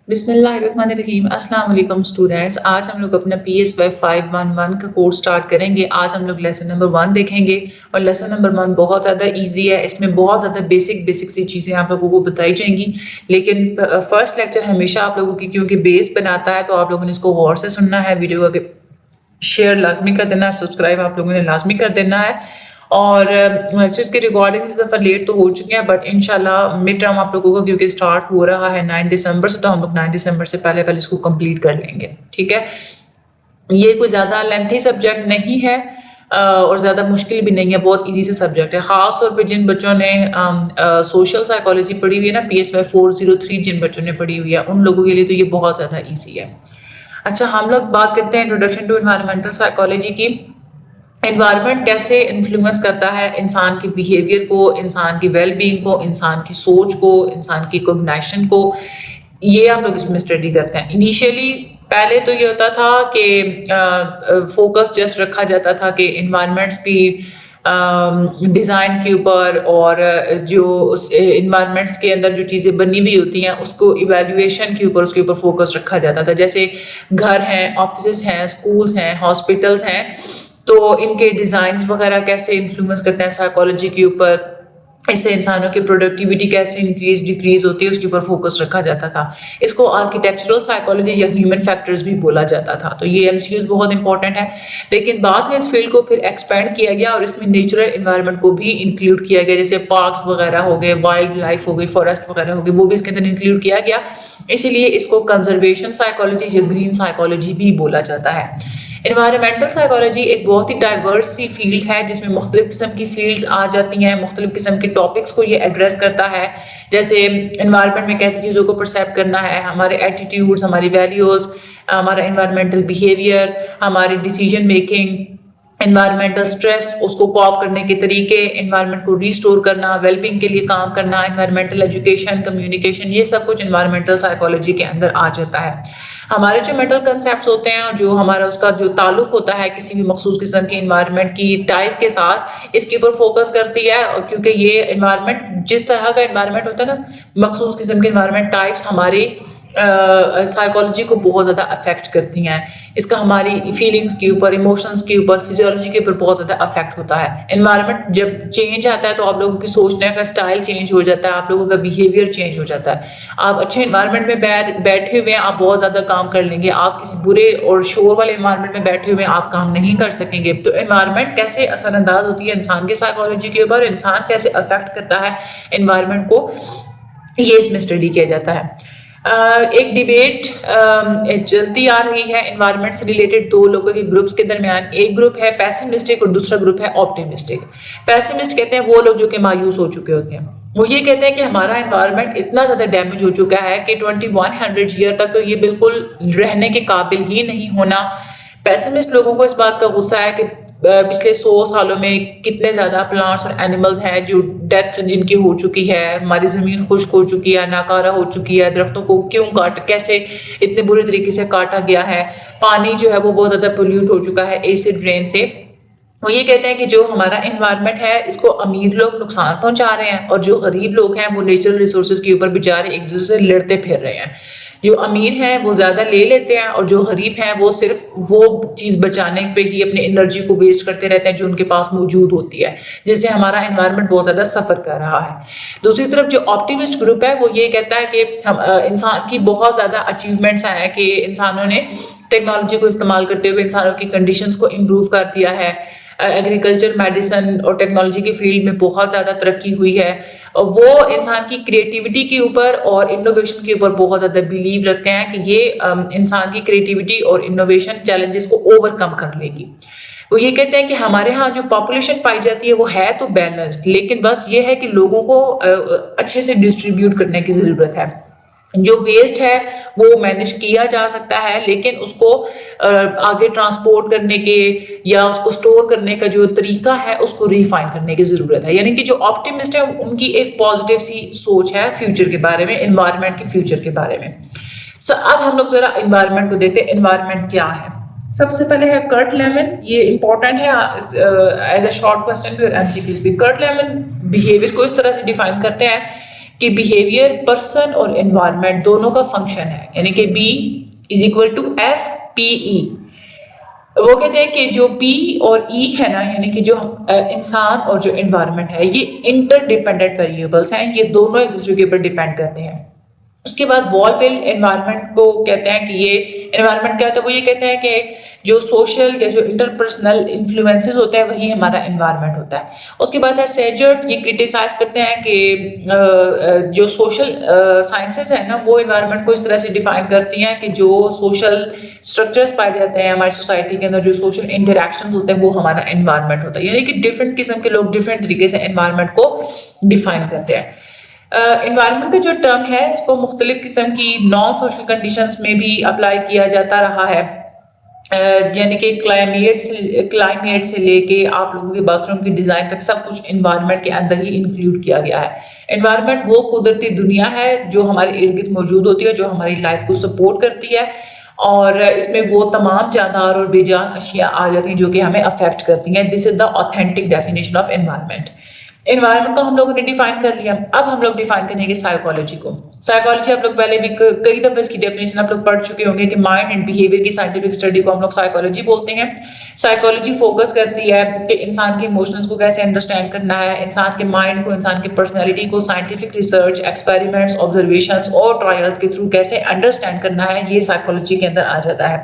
بسم اللہ الرحمن الرحیم۔ السلام علیکم اسٹوڈینٹس، آج ہم لوگ اپنا PSY 511 کا کورس سٹارٹ کریں گے۔ آج ہم لوگ لیسن نمبر 1 دیکھیں گے اور لیسن نمبر 1 بہت زیادہ ایزی ہے، اس میں بہت زیادہ بیسک سی چیزیں آپ لوگوں کو بتائی جائیں گی، لیکن فرسٹ لیکچر ہمیشہ آپ لوگوں کی کیونکہ بیس بناتا ہے تو آپ لوگوں نے اس کو غور سے سننا ہے۔ ویڈیو کا شیئر لازمی کر دینا ہے، سبسکرائب آپ لوگوں نے لازمی کر دینا ہے، اور لیکچرز کی ریکارڈنگ اس دفعہ لیٹ تو ہو چکی ہیں، بٹ انشاءاللہ مڈ ٹرم آپ لوگوں کا کیونکہ اسٹارٹ ہو رہا ہے 9 دسمبر سے، تو ہم لوگ 9 دسمبر سے پہلے اس کو کمپلیٹ کر لیں گے، ٹھیک ہے۔ یہ کوئی زیادہ لینتھی سبجیکٹ نہیں ہے اور زیادہ مشکل بھی نہیں ہے، بہت ایزی سے سبجیکٹ ہے، خاص طور پہ جن بچوں نے سوشل سائیکالوجی پڑھی ہوئی ہے نا، PSY 403 جن بچوں نے پڑھی ہوئی ہے ان لوگوں کے لیے تو یہ بہت زیادہ ایزی ہے۔ اچھا، ہم لوگ بات کرتے ہیں انٹروڈکشن ٹو انوائرمنٹل سائیکالوجی کی۔ انوائرمنٹ کیسے انفلوئنس کرتا ہے انسان کے بیہیویئر کو، انسان کی ویل بینگ کو، انسان کی سوچ کو، انسان کی کوگنیشن کو، یہ ہم لوگ اس میں اسٹڈی کرتے ہیں۔ انیشیلی پہلے تو یہ ہوتا تھا کہ فوکس جسٹ رکھا جاتا تھا کہ انوائرمنٹس کی ڈیزائن کے اوپر، اور جو اس انوائرمنٹس کے اندر جو چیزیں بنی ہوئی ہوتی ہیں اس کو ایویلیویشن کے اوپر، اس کے اوپر فوکس رکھا جاتا تھا، جیسے گھر ہیں، آفیسز ہیں، اسکولز ہیں، ہاسپٹلز ہیں، تو ان کے ڈیزائنز وغیرہ کیسے انفلوئنس کرتے ہیں سائیکالوجی کے اوپر، اس سے انسانوں کی پروڈکٹیوٹی کیسے انکریز ڈیکریز ہوتی ہے اس کے اوپر فوکس رکھا جاتا تھا۔ اس کو آرکیٹیکچرل سائیکالوجی یا ہیومن فیکٹرز بھی بولا جاتا تھا، تو یہ MCQs بہت امپورٹنٹ ہے۔ لیکن بعد میں اس فیلڈ کو پھر ایکسپینڈ کیا گیا اور اس میں نیچرل انوائرمنٹ کو بھی انکلوڈ کیا گیا، جیسے پارکس وغیرہ ہو گئے، وائلڈ لائف ہو گئی، فارسٹ وغیرہ ہو گئی، وہ بھی اس کے اندر انکلوڈ کیا گیا، اسی لیے اس کو کنزرویشن سائیکالوجی یا گرین سائیکالوجی بھی بولا جاتا ہے۔ انوائرمنٹل سائیکالوجی ایک بہت ہی ڈائیورس سی فیلڈ ہے جس میں مختلف قسم کی فیلڈز آ جاتی ہیں، مختلف قسم کے ٹاپکس کو یہ ایڈریس کرتا ہے، جیسے انوائرمنٹ میں کیسی چیزوں کو پرسیپٹ کرنا ہے، ہمارے ایٹیٹیوڈز، ہماری ویلیوز، ہمارا انوائرمنٹل بیہیویئر، ہماری ڈیسیجن میکنگ، انوائرمنٹل سٹریس، اس کو کوپ کرنے کے طریقے، انوائرمنٹ کو ریسٹور کرنا، ویل بینگ کے لیے کام کرنا، انوائرمنٹل ایجوکیشن، کمیونیکیشن، یہ سب کچھ انوائرمنٹل سائیکالوجی کے اندر آ جاتا ہے۔ ہمارے جو میٹل کنسیپٹس ہوتے ہیں اور جو ہمارا اس کا جو تعلق ہوتا ہے کسی بھی مخصوص قسم کے انوائرمنٹ کی ٹائپ کے ساتھ، اس کے اوپر فوکس کرتی ہے، کیونکہ یہ انوائرمنٹ جس طرح کا انوائرمنٹ ہوتا ہے نا، مخصوص قسم کے انوائرمنٹ ٹائپس ہماری سائیکالوجی کو بہت زیادہ افیکٹ کرتی ہیں، اس کا ہماری فیلنگس کے اوپر، ایموشنس کے اوپر، فزیولوجی کے اوپر بہت زیادہ افیکٹ ہوتا ہے۔ انوائرمنٹ جب چینج آتا ہے تو آپ لوگوں کی سوچنے کا اسٹائل چینج ہو جاتا ہے، آپ لوگوں کا بیہیویئر چینج ہو جاتا ہے۔ آپ اچھے انوائرمنٹ میں بیٹھے ہوئے ہیں آپ بہت زیادہ کام کر لیں گے، آپ کسی برے اور شور والے انوائرمنٹ میں بیٹھے ہوئے آپ کام نہیں کر سکیں گے۔ تو انوائرمنٹ کیسے اثر انداز ہوتی ہے انسان کی سائیکالوجی کے اوپر، انسان کیسے افیکٹ کرتا ہے انوائرمنٹ کو، یہ اس میں اسٹڈی کیا جاتا ہے۔ ایک ڈیبیٹ چلتی آ رہی ہے انوائرمنٹ سے ریلیٹڈ دو لوگوں کے گروپس کے درمیان، ایک گروپ ہے پیسیمسٹک اور دوسرا گروپ ہے آپٹیمسٹک۔ پیسیمسٹ کہتے ہیں وہ لوگ جو کہ مایوس ہو چکے ہوتے ہیں، وہ یہ کہتے ہیں کہ ہمارا انوائرمنٹ اتنا زیادہ ڈیمیج ہو چکا ہے کہ 2100 ایئر تک تو یہ بالکل رہنے کے قابل ہی نہیں ہونا۔ پیسیمسٹ لوگوں کو اس بات کا غصہ ہے کہ پچھلے 100 سالوں میں کتنے زیادہ پلانٹس اور اینیملز ہیں جو ڈیتھ جن کی ہو چکی ہے، ہماری زمین خشک ہو چکی ہے، ناکارہ ہو چکی ہے، درختوں کو کیسے اتنے برے طریقے سے کاٹا گیا ہے، پانی جو ہے وہ بہت زیادہ پولیوٹ ہو چکا ہے ایسڈ رین سے۔ وہ یہ کہتے ہیں کہ جو ہمارا انوائرمنٹ ہے اس کو امیر لوگ نقصان پہنچا رہے ہیں، اور جو غریب لوگ ہیں وہ نیچرل ریسورسز کے اوپر بیچارے ایک دوسرے سے لڑتے پھر رہے ہیں۔ جو امیر ہیں وہ زیادہ لے لیتے ہیں اور جو غریب ہیں وہ صرف وہ چیز بچانے پہ ہی اپنی انرجی کو ویسٹ کرتے رہتے ہیں جو ان کے پاس موجود ہوتی ہے، جس سے ہمارا انوائرمنٹ بہت زیادہ سفر کر رہا ہے۔ دوسری طرف جو آپٹیمسٹ گروپ ہے وہ یہ کہتا ہے کہ انسان کی بہت زیادہ اچیومنٹس ہیں کہ انسانوں نے ٹیکنالوجی کو استعمال کرتے ہوئے انسانوں کی کنڈیشنز کو امپروو کر دیا ہے، ایگریکلچر، میڈیسن اور ٹیکنالوجی کی فیلڈ میں بہت زیادہ ترقی ہوئی ہے، وہ انسان کی کریٹیوٹی کے اوپر اور انوویشن کے اوپر بہت زیادہ بیلیو رکھتے ہیں کہ یہ انسان کی کریٹیوٹی اور انوویشن چیلنجز کو اوور کم کر لے گی۔ وہ یہ کہتے ہیں کہ ہمارے ہاں جو پاپولیشن پائی جاتی ہے وہ ہے تو بیلنسڈ، لیکن بس یہ ہے کہ لوگوں کو اچھے سے ڈسٹریبیوٹ کرنے کی ضرورت ہے۔ جو ویسٹ ہے وہ مینیج کیا جا سکتا ہے، لیکن اس کو آگے ٹرانسپورٹ کرنے کے یا اس کو سٹور کرنے کا جو طریقہ ہے اس کو ریفائن کرنے کی ضرورت ہے۔ یعنی کہ جو آپٹیمسٹ ہے ان کی ایک پازیٹیو سی سوچ ہے فیوچر کے بارے میں، انوائرمنٹ کے فیوچر کے بارے میں۔ اب ہم لوگ ذرا انوائرمنٹ کو دیکھتے ہیں، انوائرمنٹ کیا ہے۔ سب سے پہلے ہے کرٹ لیمن، یہ امپورٹنٹ ہے ایز اے شارٹ کوسچن بھی اور MCQs بھی۔ کرٹ لیمن بیہیویئر کو اس طرح سے ڈیفائن کرتے ہیں کہ بیہیویئر پرسن اور انوائرمنٹ دونوں کا فنکشن ہے، یعنی کہ B is equal to FPE. وہ کہتے ہیں کہ جو P اور E ہے نا، یعنی کہ جو انسان اور جو انوائرمنٹ ہے، یہ انٹر ڈیپینڈنٹ ویریبلس ہیں، یہ دونوں ایک دوسرے کے اوپر ڈیپینڈ کرتے ہیں. اس کے بعد والپل انوائرمنٹ کو کہتے ہیں کہ یہ انوائرمنٹ کیا ہوتا ہے، وہ یہ کہتے ہیں کہ جو سوشل یا جو انٹرپرسنل انفلوئنسز ہوتے ہیں وہی ہمارا انوائرمنٹ ہوتا ہے. اس کے بعد ہے سیجرٹ، یہ کرٹیسائز کرتے ہیں کہ جو سوشل سائنسز ہیں نا وہ انوائرمنٹ کو اس طرح سے ڈیفائن کرتی ہیں کہ جو سوشل اسٹرکچرس پائے جاتے ہیں ہماری سوسائٹی کے اندر، جو سوشل انٹریکشنز ہوتے ہیں وہ ہمارا انوائرمنٹ ہوتا ہے. یعنی کہ ڈفرینٹ قسم کے لوگ ڈفرینٹ طریقے سے انوائرمنٹ کو ڈیفائن کرتے ہیں. انوائرمنٹ کا جو ٹرم ہے اس کو مختلف قسم کی نان سوشل کنڈیشنز میں بھی اپلائی کیا جاتا رہا ہے، یعنی کہ کلائمیٹ سے لے کے آپ لوگوں کے باتھ روم کی ڈیزائن تک سب کچھ انوائرمنٹ کے اندر ہی انکلوڈ کیا گیا ہے. انوائرمنٹ وہ قدرتی دنیا ہے جو ہمارے ارد گرد موجود ہوتی ہے، جو ہماری لائف کو سپورٹ کرتی ہے، اور اس میں وہ تمام جاندار اور بے جان اشیاء آ جاتی ہیں جو کہ ہمیں افیکٹ کرتی ہیں. This is the authentic definition of environment. Environment کو ہم لوگوں نے ڈیفائن کر لیا. اب ہم لوگ ڈیفائن کریں گے سائیکالوجی کو. سائیکالوجی آپ لوگ پہلے بھی کئی دفعہ اس کی ڈیفینیشن آپ لوگ پڑھ چکے ہوں گے کہ مائنڈ اینڈ بیہیویئر کی سائنٹیفک اسٹڈی کو ہم لوگ سائیکالوجی بولتے ہیں. سائیکالوجی فوکس کرتی ہے کہ انسان کے ایموشنز کو کیسے انڈرسٹینڈ کرنا ہے، انسان کے مائنڈ کو، انسان کی پرسنالٹی کو سائنٹیفک ریسرچ، ایکسپیریمنٹس، آبزرویشنس اور ٹرائلز کے تھرو کیسے انڈرسٹینڈ کرنا ہے، یہ سائیکالوجی کے اندر آ جاتا ہے.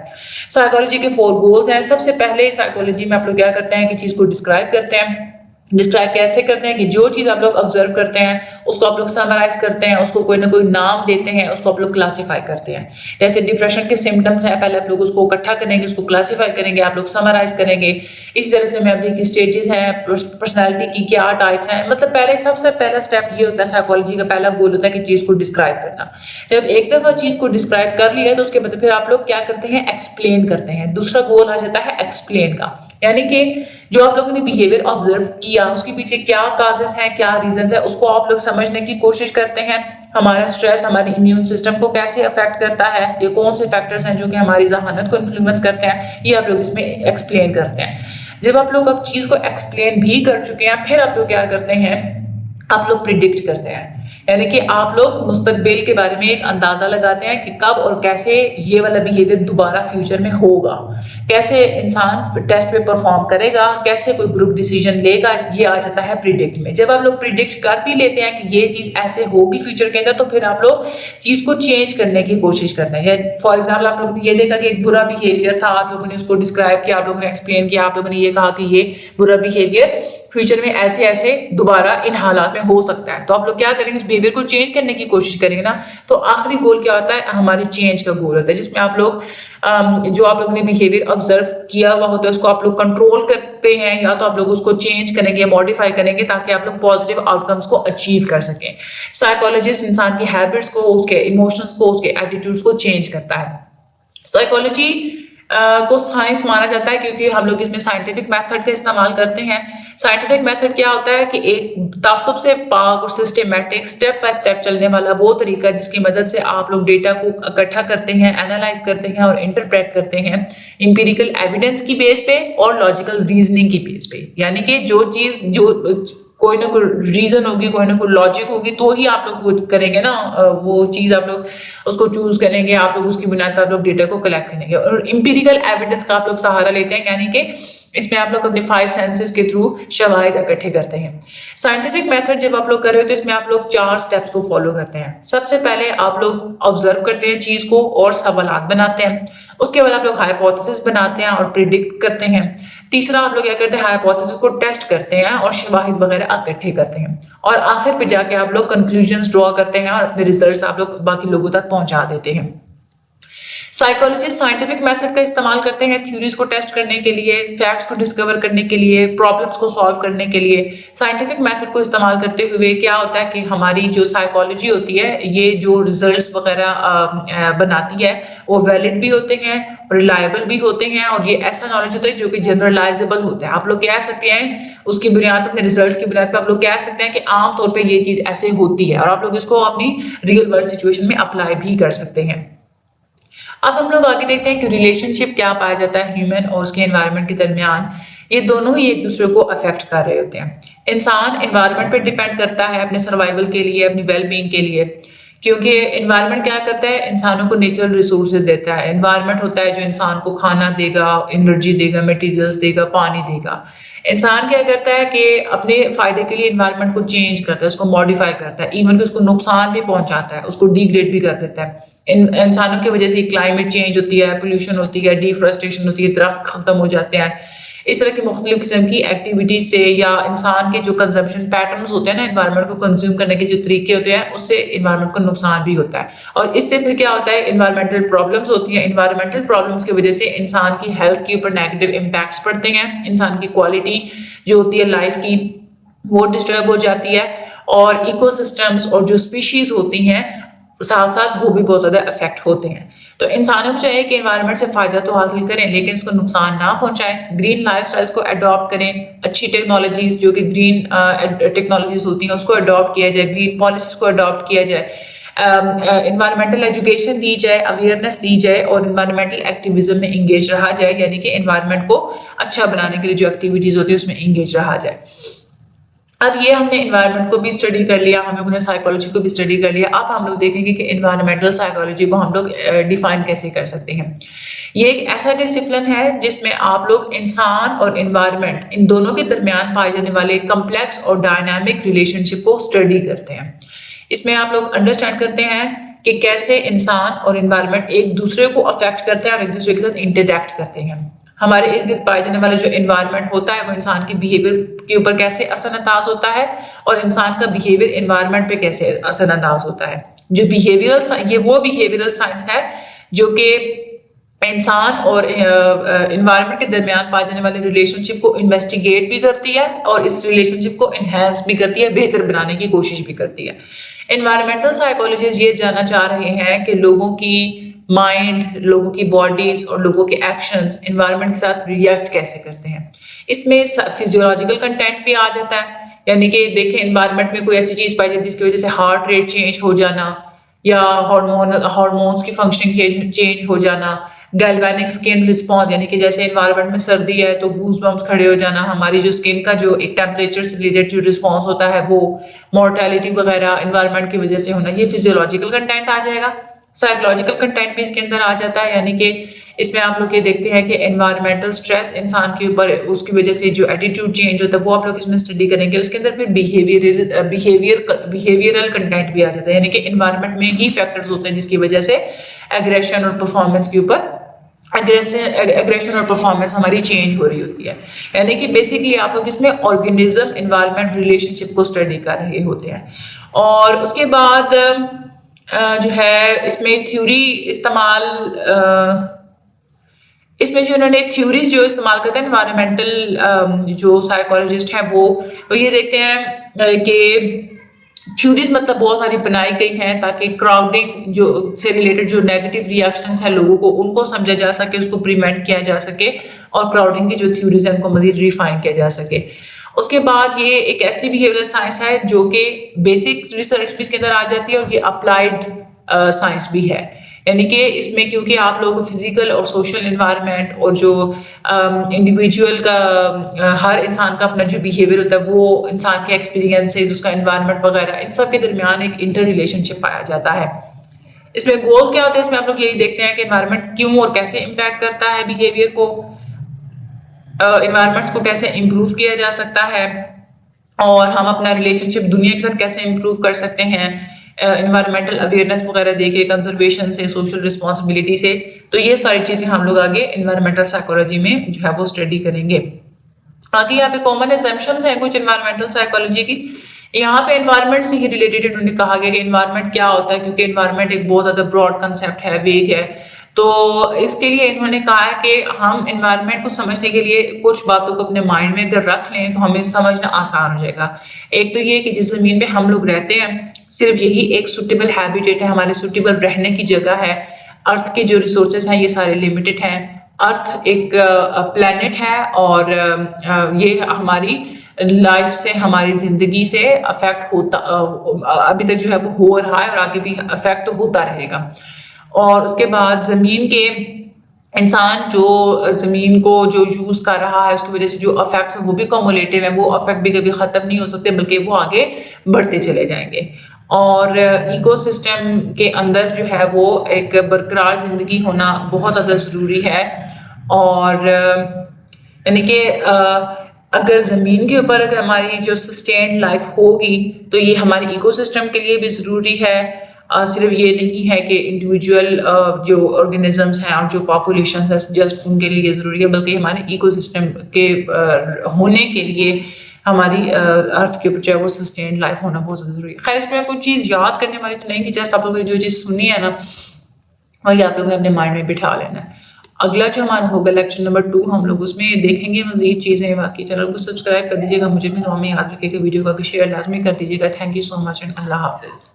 سائیکالوجی کے 4 گولز ہیں. سب سے پہلے سائیکالوجی میں آپ لوگ کیا کرتے ہیں کہ چیز کو ڈسکرائب کرتے ہیں. ڈسکرائب کیسے کرتے ہیں کہ جو چیز آپ لوگ آبزرو کرتے ہیں اس کو آپ لوگ سمرائز کرتے ہیں، اس کو کوئی نہ کوئی نام دیتے ہیں، اس کو آپ لوگ کلاسیفائی کرتے ہیں. جیسے ڈپریشن کے سمٹمس ہیں، پہلے آپ لوگ اس کو اکٹھا کریں گے، اس کو کلاسیفائی کریں گے، آپ لوگ سمرائز کریں گے. اسی طرح سے میموری کی اسٹیجز ہیں، پرسنالٹی کی کیا ٹائپس ہیں. مطلب پہلے سب سے پہلا اسٹیپ یہ ہوتا ہے، سائیکالوجی کا پہلا گول ہوتا ہے کہ چیز کو ڈسکرائب کرنا. جب ایک دفعہ چیز کو ڈسکرائب کر لیا تو اس کے بعد پھر آپ لوگ کیا کرتے ہیں، ایکسپلین کرتے ہیں. دوسرا گول آ جاتا ہے ایکسپلین کا، یعنی کہ جو آپ لوگوں نے بیہیویئر آبزرو کیا اس کے پیچھے کیا کازز ہیں، کیا ریزنز ہیں، اس کو آپ لوگ سمجھنے کی کوشش کرتے ہیں. ہمارا اسٹریس ہماری امیون سسٹم کو کیسے افیکٹ کرتا ہے، یہ کون سے فیکٹرز ہیں جو کہ ہماری ذہانت کو انفلوئنس کرتے ہیں، یہ آپ لوگ اس میں ایکسپلین کرتے ہیں. جب آپ لوگ اب چیز کو ایکسپلین بھی کر چکے ہیں پھر آپ لوگ کیا کرتے ہیں، آپ لوگ پریڈکٹ کرتے ہیں. یعنی کہ آپ لوگ مستقبل کے بارے میں ایک اندازہ لگاتے ہیں کہ کب اور کیسے یہ والا بیہیویئر دوبارہ فیوچر میں ہوگا، کیسے انسان ٹیسٹ پہ پرفارم کرے گا، کیسے کوئی گروپ ڈیسیجن لے گا. یہ آ جاتا ہے پریڈکٹ میں. جب آپ لوگ پریڈکٹ کر بھی لیتے ہیں کہ یہ چیز ایسے ہوگی فیوچر کے اندر تو پھر آپ لوگ چیز کو چینج کرنے کی کوشش کرتے ہیں. فار ایگزامپل آپ لوگوں نے یہ دیکھا کہ ایک برا بیہیویئر تھا، آپ لوگوں نے اس کو ڈسکرائب کیا، آپ لوگوں نے ایکسپلین کیا، آپ لوگوں نے یہ کہا کہ یہ برا بیہیویئر فیوچر میں ایسے ایسے دوبارہ ان حالات میں ہو سکتا ہے. تو آپ لوگ کیا کریں گے، اس بیہیویئر کو چینج کرنے کی کوشش کریں گے نا. تو آخری گول کیا ہوتا ہے، ہمارے چینج کا گول ہوتا ہے، جس میں آپ لوگ جو آپ لوگوں نے بیہیویئر آبزرو کیا ہوا ہوتا ہے اس کو آپ لوگ کنٹرول کرتے ہیں، یا تو آپ لوگ اس کو چینج کریں گے، ماڈیفائی کریں گے تاکہ آپ لوگ پازیٹیو آؤٹ کمس کو اچیو کر سکیں. سائیکالوجسٹ انسان کی ہیبٹس کو، اس کے ایموشنس کو، اس کے ایٹیٹیوڈس کو چینج کرتا ہے. سائیکالوجی کو سائنس مانا جاتا ہے کیونکہ ہم لوگ اس میں سائنٹیفک میتھڈ کا استعمال کرتے ہیں. سائنٹیفک میتھڈ کیا ہوتا ہے کہ ایک تعصب سے پاک اور سسٹمیٹک اسٹیپ بائی اسٹیپ چلنے والا وہ طریقہ جس کی مدد سے آپ لوگ ڈیٹا کو اکٹھا کرتے ہیں، اینالائز کرتے ہیں اور انٹرپریٹ کرتے ہیں امپیریکل ایویڈنس کی بیس پہ اور لاجیکل ریزننگ کی بیس پہ. یعنی کہ جو چیز جو کوئی نہ کوئی ریزن ہوگی، کوئی نہ کوئی لاجک ہوگی تو ہی آپ لوگ وہ کریں گے نا، وہ چیز آپ لوگ اس کو چوز کریں گے، آپ لوگ اس کی بنیاد پر آپ لوگ ڈیٹا کو کلیکٹ کریں گے. اور امپیریکل ایویڈنس کا آپ لوگ سہارا لیتے ہیں، یعنی کہ اس میں آپ لوگ اپنے 5 سینسز کے تھرو شواہد اکٹھے کرتے ہیں. سائنٹیفک میتھڈ جب آپ لوگ کر رہے ہو تو اس میں آپ لوگ 4 سٹیپس کو فالو کرتے ہیں. سب سے پہلے آپ لوگ آبزرو کرتے ہیں چیز کو اور سوالات بناتے ہیں. اس کے بعد آپ لوگ ہائپوتھیسس بناتے ہیں اور پریڈکٹ کرتے ہیں. تیسرا آپ لوگ کیا کرتے ہیں، ہائپوتھیسس کو ٹیسٹ کرتے ہیں اور شواہد وغیرہ اکٹھے کرتے ہیں. اور آخر پہ جا کے آپ لوگ کنکلوژنز ڈرا کرتے ہیں اور اپنے ریزلٹس آپ لوگ باقی لوگوں تک پہنچا دیتے ہیں. سائیکالوجسٹ سائنٹیفک میتھڈ کا استعمال کرتے ہیں تھیوریز کو ٹیسٹ کرنے کے لیے، فیکٹس کو ڈسکور کرنے کے لیے، پرابلمس کو سالو کرنے کے لیے. سائنٹیفک میتھڈ کو استعمال کرتے ہوئے کیا ہوتا ہے کہ ہماری جو سائیکالوجی ہوتی ہے، یہ جو ریزلٹس وغیرہ بناتی ہے وہ ویلڈ بھی ہوتے ہیں، ریلائبل بھی ہوتے ہیں، اور یہ ایسا نالج ہوتا ہے جو کہ جنرلائزیبل ہوتا ہے. آپ لوگ کہہ سکتے ہیں اس کی بنیاد پر، اپنے ریزلٹس کی بنیاد پر آپ لوگ کہہ سکتے ہیں کہ عام طور پہ یہ چیز ایسے ہوتی ہے، اور آپ لوگ اس کو اپنی ریئل ورلڈ سچویشن میں اپلائی بھی کر سکتے ہیں. اب ہم لوگ آگے دیکھتے ہیں کہ ریلیشن شپ کیا پایا جاتا ہے ہیومن اور اس کے انوائرمنٹ کے درمیان. یہ دونوں ہی ایک دوسرے کو افیکٹ کر رہے ہوتے ہیں. انسان انوائرمنٹ پہ ڈیپینڈ کرتا ہے اپنے سروائیول کے لیے، اپنی ویل بینگ کے لیے، کیونکہ انوائرمنٹ کیا کرتا ہے، انسانوں کو نیچرل ریسورسز دیتا ہے. انوائرمنٹ ہوتا ہے جو انسان کو کھانا دے گا، انرجی دے گا، میٹیریلز دے گا، پانی دے گا. انسان کیا کرتا ہے کہ اپنے فائدے کے لیے انوائرمنٹ کو چینج کرتا ہے، اس کو ماڈیفائی کرتا ہے، ایون کہ اس کو نقصان بھی پہنچاتا ہے، اس کو ڈیگریڈ بھی کر دیتا ہے. انسانوں کی وجہ سے کلائمیٹ چینج ہوتی ہے، پولوشن ہوتی ہے، ڈیفورسٹیشن ہوتی ہے، درخت ختم ہو جاتے ہیں. اس طرح کی مختلف قسم کی ایکٹیویٹیز سے یا انسان کے جو کنزمپشن پیٹرنز ہوتے ہیں نا، انوائرمنٹ کو کنزیوم کرنے کے جو طریقے ہوتے ہیں، اس سے انوائرمنٹ کو نقصان بھی ہوتا ہے. اور اس سے پھر کیا ہوتا ہے، انوائرمنٹل پرابلمس ہوتی ہیں. انوائرمنٹل پرابلمس کی وجہ سے انسان کی ہیلتھ کے اوپر نیگیٹو امپیکٹس پڑتے ہیں، انسان کی کوالٹی جو ہوتی ہے لائف کی وہ ڈسٹرب ہو جاتی ہے، اور ایکو سسٹمز اور جو اسپیشیز ہوتی ہیں ساتھ ساتھ وہ بھی بہت زیادہ افیکٹ ہوتے ہیں. تو انسانوں کو چاہیے کہ انوائرمنٹ سے فائدہ تو حاصل کریں لیکن اس کو نقصان نہ پہنچائیں. گرین لائف سٹائلس کو اڈاپٹ کریں، اچھی ٹیکنالوجیز جو کہ گرین ٹیکنالوجیز ہوتی ہیں اس کو اڈاپٹ کیا جائے، گرین پالیسیز کو اڈاپٹ کیا جائے، انوائرمنٹل ایجوکیشن دی جائے، اویئرنیس دی جائے، اور انوائرمنٹل ایکٹیویزم میں انگیج رہا جائے، یعنی کہ انوائرمنٹ کو اچھا بنانے کے لیے جو ایکٹیویٹیز ہوتی ہیں اس میں انگیج رہا جائے. اب یہ ہم نے انوائرمنٹ کو بھی اسٹڈی کر لیا، ہم لوگوں نے سائیکالوجی کو بھی اسٹڈی کر لیا. اب ہم لوگ دیکھیں گے کہ انوائرمنٹل سائیکالوجی کو ہم لوگ ڈیفائن کیسے کر سکتے ہیں. یہ ایک ایسا ڈسپلن ہے جس میں آپ لوگ انسان اور انوائرمنٹ ان دونوں کے درمیان پائے جانے والے کمپلیکس اور ڈائنامک ریلیشن شپ کو اسٹڈی کرتے ہیں. اس میں آپ لوگ انڈرسٹینڈ کرتے ہیں کہ کیسے انسان اور انوائرمنٹ ایک دوسرے کو افیکٹ کرتے ہیں اور ایک دوسرے کے ساتھ انٹریکٹ کرتے ہیں. ہمارے ارد گرد پائے جانے والا جو انوائرمنٹ ہوتا ہے وہ انسان کے بیہیویئر کے اوپر کیسے اثر انداز ہوتا ہے، اور انسان کا بیہیویئر انوائرمنٹ پہ کیسے اثر انداز ہوتا ہے. جو یہ وہ بیہیویئرل سائنس ہے جو کہ انسان اور انوائرمنٹ کے درمیان پائے جانے والے ریلیشن شپ کو انویسٹیگیٹ بھی کرتی ہے اور اس ریلیشن شپ کو انہینس بھی کرتی ہے، بہتر بنانے کی کوشش بھی کرتی ہے. انوائرمنٹل سائیکالوجسٹ یہ جاننا چاہ رہے ہیں کہ لوگوں کی مائنڈ، لوگوں کی باڈیز اور لوگوں کے ایکشنز انوائرمنٹ کے ساتھ ریئیکٹ کیسے کرتے ہیں. اس میں فزیولوجیکل کنٹینٹ بھی آ جاتا ہے، یعنی کہ دیکھیں انوائرمنٹ میں کوئی ایسی چیز پائی جاتی ہے جس کی وجہ سے ہارٹ ریٹ چینج ہو جانا، یا ہارمونس کی فنکشننگ چینج ہو جانا، گیلوینک اسکن رسپانس، یعنی کہ جیسے انوائرمنٹ میں سردی ہے تو گوز بمپس کھڑے ہو جانا، ہماری جو اسکن کا جو ایک ٹیمپریچر سے ریلیٹڈ جو رسپانس ہوتا ہے وہ مورٹیلٹی وغیرہ انوائرمنٹ کی وجہ سے ہونا، یہ فزیولوجیکل کنٹینٹ آ جائے گا. سائیکولوجیکل کنٹینٹ بھی اس کے اندر آ جاتا ہے، یعنی کہ اس میں آپ لوگ یہ دیکھتے ہیں کہ انوائرمنٹل اسٹریس انسان کے اوپر اس کی وجہ سے جو ایٹیٹیوڈ چینج ہوتا ہے وہ آپ لوگ اس میں اسٹڈی کریں گے. اس کے اندر پھر بیہیویئرل کنٹینٹ بھی آ جاتا ہے، یعنی کہ انوائرمنٹ میں ہی فیکٹرز ہوتے ہیں جس کی وجہ سے ایگریشن اور پرفارمنس کے اوپر ایگریشن اور پرفارمنس ہماری چینج ہو رہی ہوتی ہے. یعنی کہ بیسکلی آپ لوگ اس میں آرگینزم انوائرمنٹ ریلیشن شپ کو اسٹڈی کر رہے ہوتے ہیں. اور اس کے بعد جو ہے اس میں تھیوری استعمال، اس میں جو انہوں نے تھیوریز جو استعمال کرتے ہیں انوائرمنٹل جو سائیکالوجسٹ ہیں وہ یہ دیکھتے ہیں کہ تھیوریز مطلب بہت ساری بنائی گئی ہیں تاکہ کراؤڈنگ جو سے ریلیٹڈ جو نیگیٹو ریئیکشنز ہیں لوگوں کو ان کو سمجھا جا سکے، اس کو پریونٹ کیا جا سکے، اور کراؤڈنگ کی جو تھیوریز ہیں ان کو مزید ریفائن کیا جا سکے. اس کے بعد یہ ایک ایسی بیہیویئرل سائنس ہے جو کہ بیسک ریسرچ بھی اس کے اندر آ جاتی ہے اور یہ اپلائیڈ سائنس بھی ہے. یعنی کہ اس میں کیونکہ آپ لوگ فزیکل اور سوشل انوائرمنٹ اور جو انڈیویجول کا ہر انسان کا اپنا جو بیہیویئر ہوتا ہے وہ انسان کے ایکسپیرینسز، اس کا انوائرمنٹ وغیرہ، ان سب کے درمیان ایک انٹر ریلیشن شپ پایا جاتا ہے. اس میں گولز کیا ہوتے ہیں، اس میں آپ لوگ یہی دیکھتے ہیں کہ انوائرمنٹ کیوں اور کیسے امپیکٹ کرتا ہے بیہیویئر کو، انوائرمنٹس کو کیسے امپروو کیا جا سکتا ہے، اور ہم اپنا ریلیشن شپ دنیا کے ساتھ کیسے امپروو کر سکتے ہیں انوائرمنٹل اویئرنیس وغیرہ دے کے، کنزرویشن سے، سوشل رسپانسبلٹی سے. تو یہ ساری چیزیں ہم لوگ آگے انوائرمنٹل سائیکالوجی میں جو ہے وہ اسٹڈی کریں گے. آگے یہاں پہ کامن اسمپشنز ہیں کچھ انوائرمنٹل سائیکالوجی کی. یہاں پہ انوائرمنٹ سے ہی ریلیٹڈ انہوں نے کہا گیا کہ انوائرمنٹ کیا ہوتا ہے، کیونکہ انوائرمنٹ ایک بہت زیادہ براڈ کنسیپٹ ہے، ویگ ہے. تو اس کے لیے انہوں نے کہا ہے کہ ہم انوائرمنٹ کو سمجھنے کے لیے کچھ باتوں کو اپنے مائنڈ میں اگر رکھ لیں تو ہمیں سمجھنا آسان ہو جائے گا. ایک تو یہ کہ جس زمین پہ ہم لوگ رہتے ہیں صرف یہی ایک سوٹیبل ہیبیٹیٹ ہے، ہمارے سوٹیبل رہنے کی جگہ ہے. ارتھ کے جو ریسورسز ہیں یہ سارے لمیٹڈ ہیں. ارتھ ایک پلانٹ ہے اور یہ ہماری لائف سے، ہماری زندگی سے افیکٹ ہوتا ابھی تک جو ہے وہ ہو رہا ہے اور آگے بھی افیکٹ ہوتا رہے گا. اور اس کے بعد زمین کے انسان جو زمین کو جو یوز کر رہا ہے اس کی وجہ سے جو افیکٹس ہیں وہ بھی کمولیٹیو ہیں، وہ افیکٹ بھی کبھی ختم نہیں ہو سکتے بلکہ وہ آگے بڑھتے چلے جائیں گے. اور ایکو سسٹم کے اندر جو ہے وہ ایک برقرار زندگی ہونا بہت زیادہ ضروری ہے. اور یعنی کہ اگر زمین کے اوپر اگر ہماری جو سسٹینڈ لائف ہوگی تو یہ ہمارے ایکو سسٹم کے لیے بھی ضروری ہے. صرف یہ نہیں ہے کہ انڈیویجول جو آرگنزمس ہیں اور جو پاپولیشنس ہیں جسٹ ان کے لیے یہ ضروری ہے، بلکہ ہمارے ایکو سسٹم کے ہونے کے لیے ہماری ارتھ کے اوپر جو ہے وہ سسٹینڈ لائف ہونا بہت زیادہ ضروری ہے. خیر اس میں کوئی چیز یاد کرنے والی تو نہیں تھی، جسٹ آپ لوگوں نے جو چیز سنی ہے نا وہی آپ لوگوں نے اپنے مائنڈ میں بٹھا لینا ہے. اگلا جو ہمارا ہوگا لیکچر نمبر 2 ہم لوگ اس میں دیکھیں گے مزید چیزیں. باقی چینل کو سبسکرائب کر دیجیے گا، مجھے بھی دعا میں یاد رکھے گا، ویڈیو کا شیئر لازمی کر دیجیے گا. Thank you so much and اللہ حافظ.